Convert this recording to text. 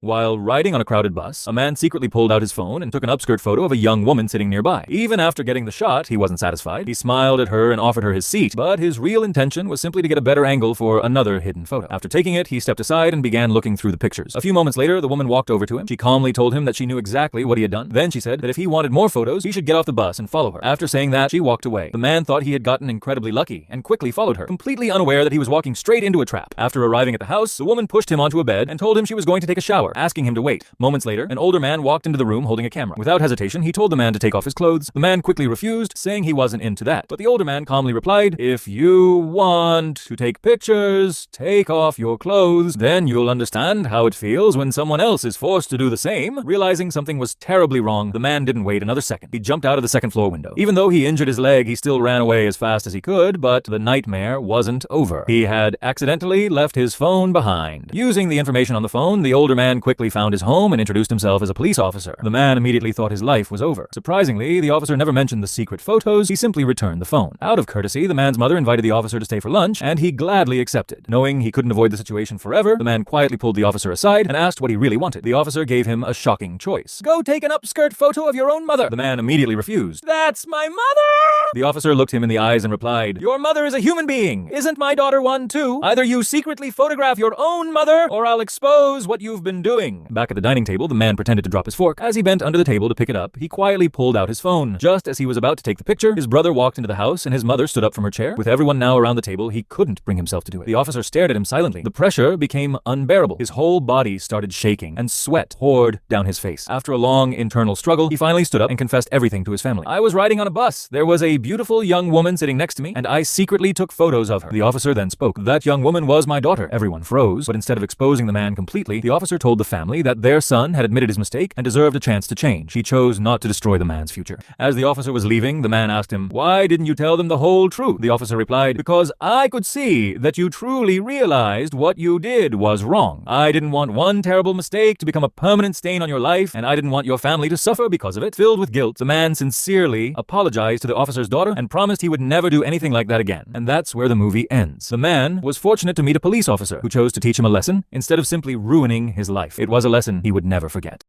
While riding on a crowded bus, a man secretly pulled out his phone and took an upskirt photo of a young woman sitting nearby. Even after getting the shot, he wasn't satisfied. He smiled at her and offered her his seat, but his real intention was simply to get a better angle for another hidden photo. After taking it, he stepped aside and began looking through the pictures. A few moments later, the woman walked over to him. She calmly told him that she knew exactly what he had done. Then she said that if he wanted more photos, he should get off the bus and follow her. After saying that, she walked away. The man thought he had gotten incredibly lucky and quickly followed her, completely unaware that he was walking straight into a trap. After arriving at the house, the woman pushed him onto a bed and told him she was going to take a shower, asking him to wait. Moments later, an older man walked into the room holding a camera. Without hesitation, he told the man to take off his clothes. The man quickly refused, saying he wasn't into that. But the older man calmly replied, "If you want to take pictures, take off your clothes. Then you'll understand how it feels when someone else is forced to do the same." Realizing something was terribly wrong, the man didn't wait another second. He jumped out of the second floor window. Even though he injured his leg, he still ran away as fast as he could, but the nightmare wasn't over. He had accidentally left his phone behind. Using the information on the phone, the older man quickly found his home and introduced himself as a police officer. The man immediately thought his life was over. Surprisingly, the officer never mentioned the secret photos. He simply returned the phone. Out of courtesy, the man's mother invited the officer to stay for lunch, and he gladly accepted. Knowing he couldn't avoid the situation forever, the man quietly pulled the officer aside and asked what he really wanted. The officer gave him a shocking choice. "Go take an upskirt photo of your own mother." The man immediately refused. "That's my mother!" The officer looked him in the eyes and replied, "Your mother is a human being. Isn't my daughter one too? Either you secretly photograph your own mother, or I'll expose what you've been doing." Back at the dining table, the man pretended to drop his fork. As he bent under the table to pick it up, he quietly pulled out his phone. Just as he was about to take the picture, his brother walked into the house and his mother stood up from her chair. With everyone now around the table, he couldn't bring himself to do it. The officer stared at him silently. The pressure became unbearable. His whole body started shaking, and sweat poured down his face. After a long internal struggle, he finally stood up and confessed everything to his family. "I was riding on a bus. There was a beautiful young woman sitting next to me, and I secretly took photos of her." The officer then spoke. "That young woman was my daughter." Everyone froze, but instead of exposing the man completely, the officer told the family that their son had admitted his mistake and deserved a chance to change. He chose not to destroy the man's future. As the officer was leaving, the man asked him, "Why didn't you tell them the whole truth?" The officer replied, "Because I could see that you truly realized what you did was wrong. I didn't want one terrible mistake to become a permanent stain on your life, and I didn't want your family to suffer because of it." Filled with guilt, the man sincerely apologized to the officer's daughter and promised he would never do anything like that again. And that's where the movie ends. The man was fortunate to meet a police officer who chose to teach him a lesson instead of simply ruining his life. It was a lesson he would never forget.